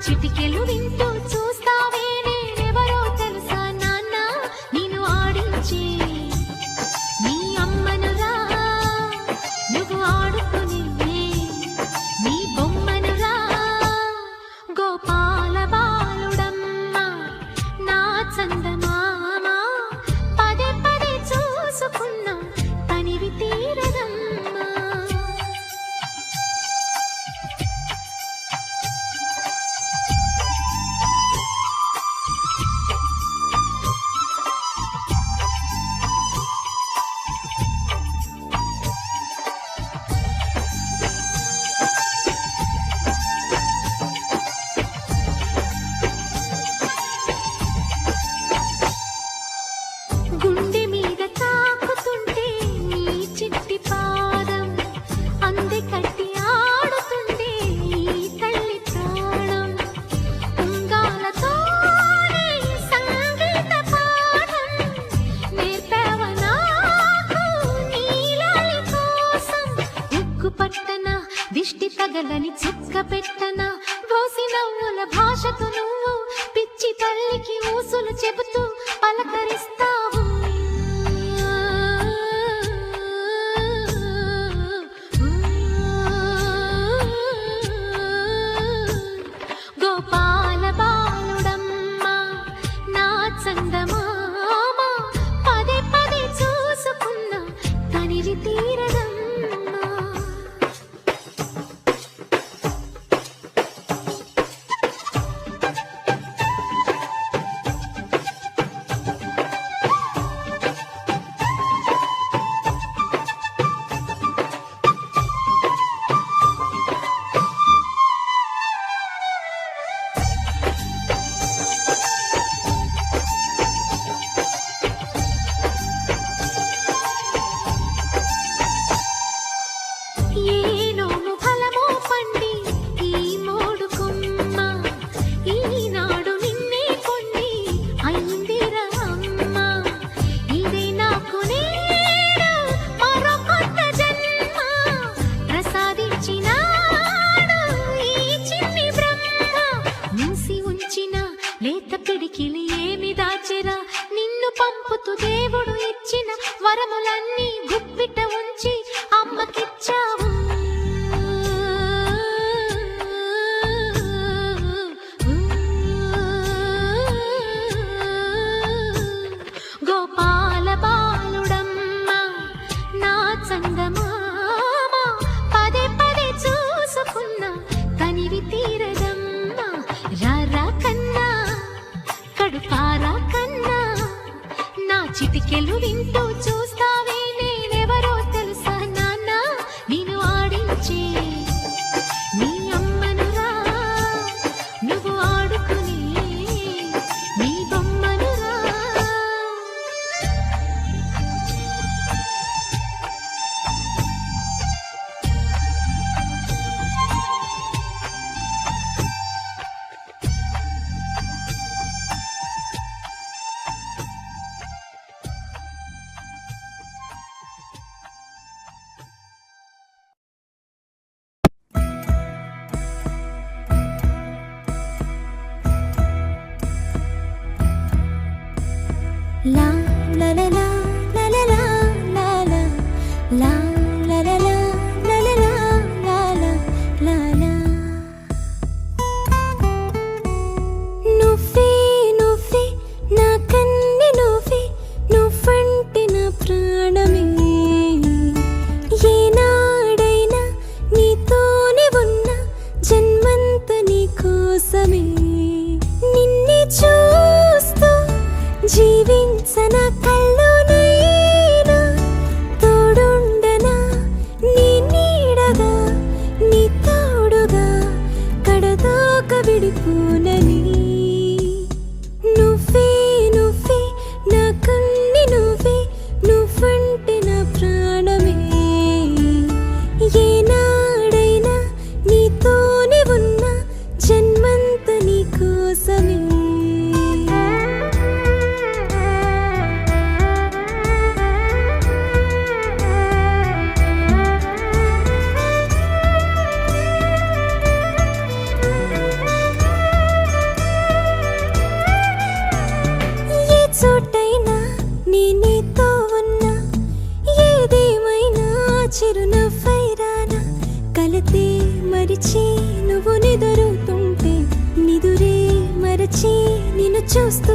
చిటికెలు వింటూ చూస్తావే నేనెవరో తెలుసా నాన్న నిన్ను ఆడించే నీ అమ్మనురా నువ్వు ఆడుకునే నీ బొమ్మనురా గోపాల బాలుడమ్మ నా చందమామ పదే పదే చూసుకున్నా తనివి తీరదమ్మా గుండె మీద తాకుతుంటే నీ చిట్టి పాదం అంది కట్టి ఆడుతుంటే ఈ తల్లి ప్రాణం ఉంగాలతోనే సంగీత పాఠం నేర్పావ నాకు నీలాలి కోసం ఉక్కు పట్టన దిష్టి తగలని చుక్క పెట్టన బోసి నవ్వుల భాషతో నువ్వు పిచ్చి తల్లికి ఊసులు చెబుతూ పలకరిస్తావు గోపాల బాలుడమ్మ నా చందమామ పదే పదే చూసుకున్నా తనివి తీరదమ్మా ఏనోము ఫలమో పండి ఈ మోడు కొమ్మ ఈనాడు నిన్నే కొన్ని అయిందిరా అమ్మ ఇదే నాకు నేడు మరో కొత్త జన్మ ప్రసాదించినాడు ఈ చిన్ని బ్రహ్మ మూసి ఉంచిన లేత పిడికిలి ఏమి దాచెరా నిన్ను పంపుతూ దేవుడు ఇచ్చిన వరములన్నీ గుప్పిట ఉంచి అమ్మకిచ్చావు గోపాల బాలుడమ్మ నా చందమామ పదే పదే చూసుకున్నా తనివి తీరదమ్మా రారా కన్నా కడుపారా కన్నా నా చిటికెలు వింటూ చూస్తావే నేనెవరో తెలుసా నాన్న నిన్ను ఆడించే నీ అమ్మనురా నువ్వు ఆడుకునే నీ బొమ్మనురా La la la la la la la la la la la la la la la la la la నువ్వే నువ్వే నా కన్ని నువ్వే నువ్వంటే నా ప్రాణమే ఏనాడైనా నీతోనే ఉన్నా జన్మంతా నీ కోసమే నిన్నే చూస్తూ జీవించన కల్లోనైనా తోడుండనా నీ నీడగా నీ తోడుగా కడదాకా విడిపోనని నువ్వే నువ్వే నా కన్ని నువ్వే నువ్వంటే నా ప్రాణమే ఏనాడైనా నీతోనే ఉన్నా జన్మంతా నీ కోసమే చూస్తూ